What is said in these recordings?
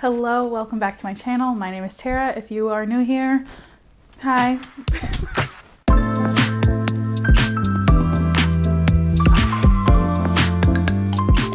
Hello, welcome back to my channel. My name is Tara. If you are new here, hi.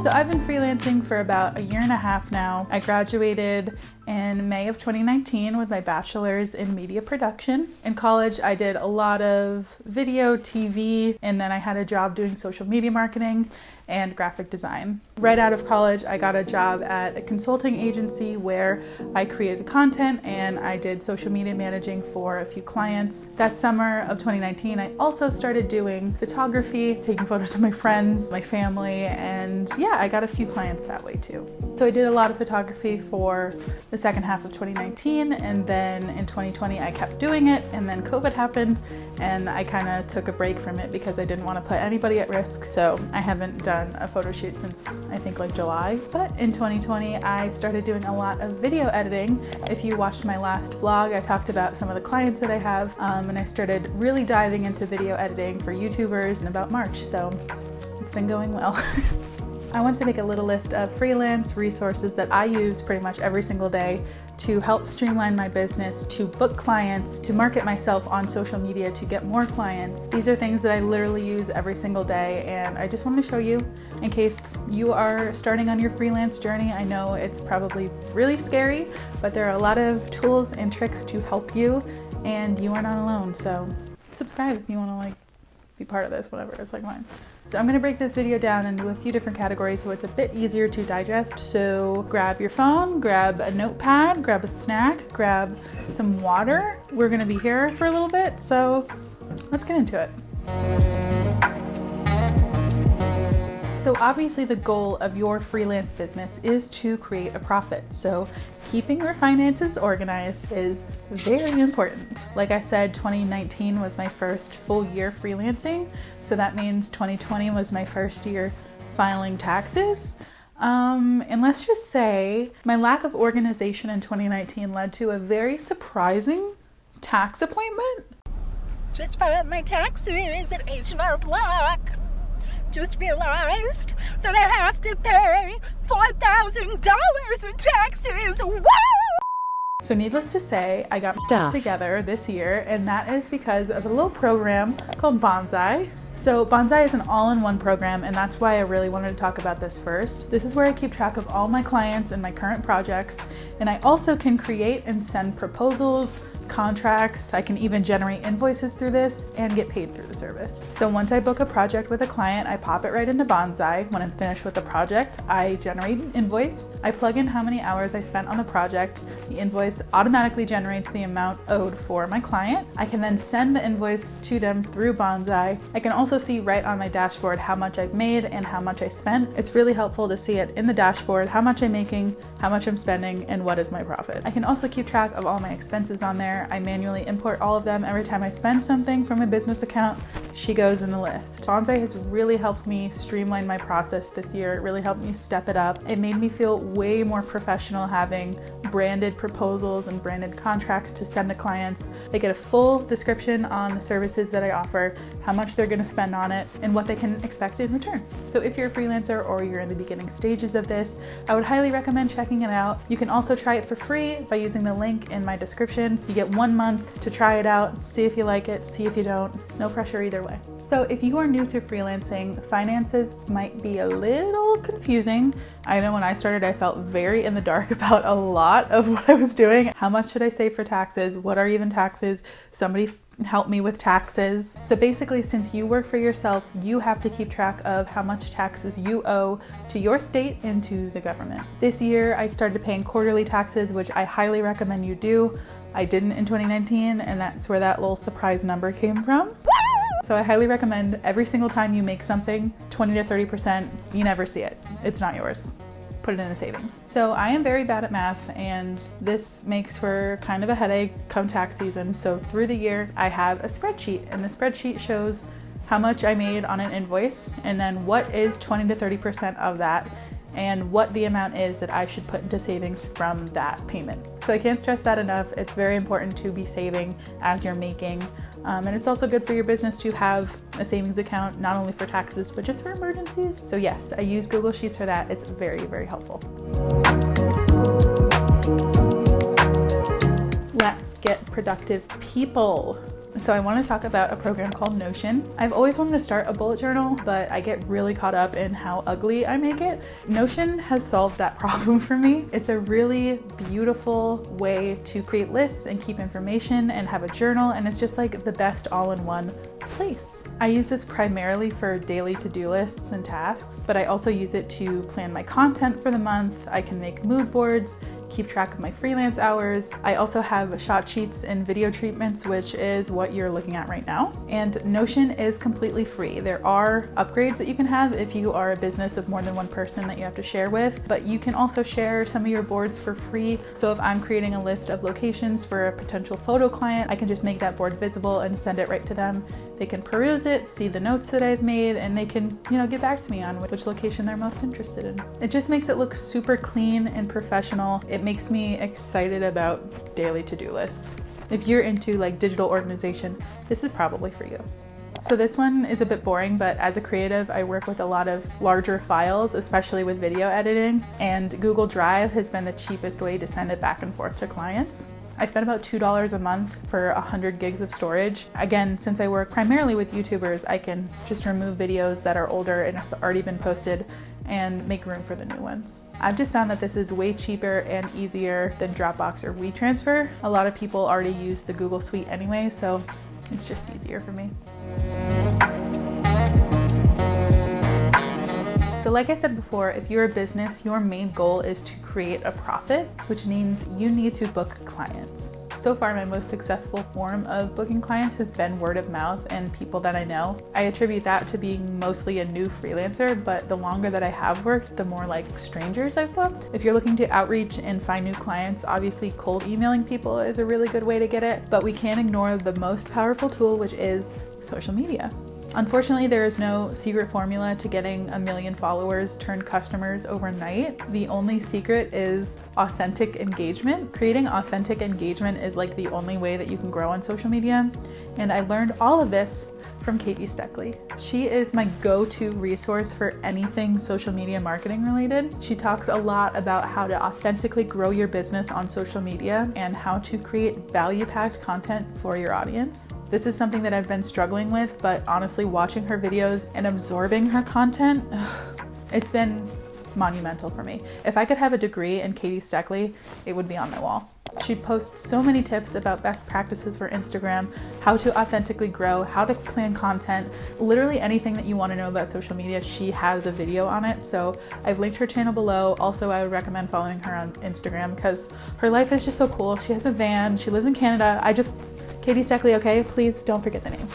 So I've been freelancing for about a year and a half now. I graduated in May of 2019 with my bachelor's in media production. In college, I did a lot of video, TV, and then I had a job doing social media marketing and graphic design. Right out of college, I got a job at a consulting agency where I created content and I did social media managing for a few clients. That summer of 2019, I also started doing photography, taking photos of my friends, my family, and yeah, I got a few clients that way too. So I did a lot of photography for the second half of 2019, and then in 2020 I kept doing it, and then COVID happened and I kind of took a break from it because I didn't want to put anybody at risk. So I haven't done a photo shoot since I think like July. But in 2020 I started doing a lot of video editing. If you watched my last vlog, I talked about some of the clients that I have, and I started really diving into video editing for YouTubers in about March, so it's been going well. I wanted to make a little list of freelance resources that I use pretty much every single day to help streamline my business, to book clients, to market myself on social media, to get more clients. These are things that I literally use every single day, and I just wanted to show you in case you are starting on your freelance journey. I know it's probably really scary, but there are a lot of tools and tricks to help you, and you are not alone. So subscribe if you want to be part of this, whatever, it's like mine. So I'm gonna break this video down into a few different categories so it's a bit easier to digest. So grab your phone, grab a notepad, grab a snack, grab some water. We're gonna be here for a little bit, so let's get into it. So obviously the goal of your freelance business is to create a profit. So keeping your finances organized is very important. Like I said, 2019 was my first full year freelancing. So that means 2020 was my first year filing taxes. And let's just say my lack of organization in 2019 led to a very surprising tax appointment. Just filed my taxes at H&R Block. Just realized that I have to pay $4,000 in taxes. Woo! So needless to say, I got together this year, and that is because of a little program called Bonsai. So Bonsai is an all-in-one program, and that's why I really wanted to talk about this first. This is where I keep track of all my clients and my current projects, and I also can create and send proposals, contracts. I can even generate invoices through this and get paid through the service. So once I book a project with a client, I pop it right into Bonsai. When I'm finished with the project, I generate an invoice. I plug in how many hours I spent on the project. The invoice automatically generates the amount owed for my client. I can then send the invoice to them through Bonsai. I can also see right on my dashboard how much I've made and how much I spent. It's really helpful to see it in the dashboard, how much I'm making, how much I'm spending, and what is my profit. I can also keep track of all my expenses on there. I manually import all of them every time I spend something from a business account. She goes in the list. Bonsai has really helped me streamline my process this year. It really helped me step it up. It made me feel way more professional having branded proposals and branded contracts to send to clients. They get a full description on the services that I offer, how much they're going to spend on it, and what they can expect in return. So if you're a freelancer or you're in the beginning stages of this, I would highly recommend checking it out. You can also try it for free by using the link in my description. You get 1 month to try it out, see if you like it, see if you don't. No pressure either way. So if you are new to freelancing, finances might be a little confusing. I know when I started, I felt very in the dark about a lot of what I was doing. How much should I save for taxes? What are even taxes? Somebody help me with taxes. So basically, since you work for yourself, you have to keep track of how much taxes you owe to your state and to the government. This year, I started paying quarterly taxes, which I highly recommend you do. I didn't in 2019, and that's where that little surprise number came from. So I highly recommend every single time you make something, 20 to 30%, you never see it. It's not yours. Put it in a savings. So I am very bad at math, and this makes for kind of a headache come tax season. So through the year, I have a spreadsheet, and the spreadsheet shows how much I made on an invoice, and then what is 20 to 30% of that, and what the amount is that I should put into savings from that payment. So I can't stress that enough. It's very important to be saving as you're making. And it's also good for your business to have a savings account, not only for taxes, but just for emergencies. So yes, I use Google Sheets for that. It's very, very helpful. productive people. So I want to talk about a program called Notion. I've always wanted to start a bullet journal, but I get really caught up in how ugly I make it. Notion has solved that problem for me. It's a really beautiful way to create lists and keep information and have a journal, and it's just like the best all-in-one place. I use this primarily for daily to-do lists and tasks, but I also use it to plan my content for the month. I can make mood boards, keep track of my freelance hours. I also have shot sheets and video treatments, which is what you're looking at right now. And Notion is completely free. There are upgrades that you can have if you are a business of more than one person that you have to share with, but you can also share some of your boards for free. So if I'm creating a list of locations for a potential photo client, I can just make that board visible and send it right to them. They can peruse it, see the notes that I've made, and they can, get back to me on which location they're most interested in. It just makes it look super clean and professional. It makes me excited about daily to-do lists. If you're into like digital organization, this is probably for you. So this one is a bit boring, but as a creative, I work with a lot of larger files, especially with video editing, and Google Drive has been the cheapest way to send it back and forth to clients. I spend about $2 a month for 100 gigs of storage. Again, since I work primarily with YouTubers, I can just remove videos that are older and have already been posted and make room for the new ones. I've just found that this is way cheaper and easier than Dropbox or WeTransfer. A lot of people already use the Google Suite anyway, so it's just easier for me. So like I said before, if you're a business, your main goal is to create a profit, which means you need to book clients. So far, my most successful form of booking clients has been word of mouth and people that I know. I attribute that to being mostly a new freelancer, but the longer that I have worked, the more like strangers I've booked. If you're looking to outreach and find new clients, obviously cold emailing people is a really good way to get it, but we can't ignore the most powerful tool, which is social media. Unfortunately, there is no secret formula to getting 1 million followers turned customers overnight. The only secret is authentic engagement. Creating authentic engagement is like the only way that you can grow on social media. And I learned all of this from Katie Steckly. She is my go-to resource for anything social media marketing related. She talks a lot about how to authentically grow your business on social media and how to create value-packed content for your audience. This is something that I've been struggling with, but honestly, watching her videos and absorbing her content, it's been monumental for me. If I could have a degree in Katie Steckly, it would be on my wall. She posts so many tips about best practices for Instagram, how to authentically grow, how to plan content, literally anything that you want to know about social media, she has a video on it. So I've linked her channel below. Also, I would recommend following her on Instagram because her life is just so cool. She has a van, she lives in Canada. Katie Steckly, okay? Please don't forget the name.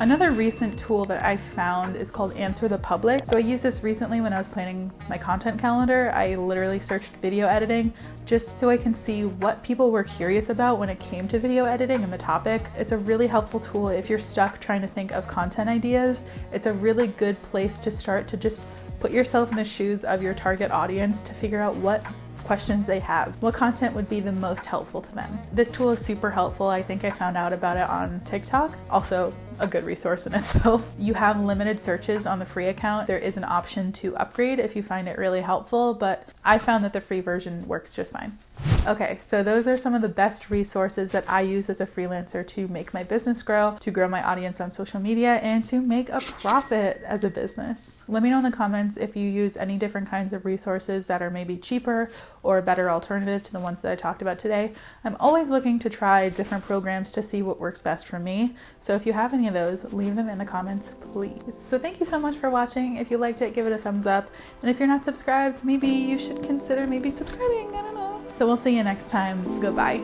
Another recent tool that I found is called Answer the Public. So I used this recently when I was planning my content calendar. I literally searched video editing just so I can see what people were curious about when it came to video editing and the topic. It's a really helpful tool if you're stuck trying to think of content ideas. It's a really good place to start to just put yourself in the shoes of your target audience to figure out what questions they have, what content would be the most helpful to them. This tool is super helpful. I think I found out about it on TikTok. Also, a good resource in itself. You have limited searches on the free account. There is an option to upgrade if you find it really helpful, but I found that the free version works just fine. Okay, so those are some of the best resources that I use as a freelancer to make my business grow, to grow my audience on social media, and to make a profit as a business. Let me know in the comments if you use any different kinds of resources that are maybe cheaper or a better alternative to the ones that I talked about today. I'm always looking to try different programs to see what works best for me. So if you have any of those, leave them in the comments, please. So thank you so much for watching. If you liked it, give it a thumbs up. And if you're not subscribed, maybe you should consider subscribing. I don't know. So we'll see you next time. Goodbye.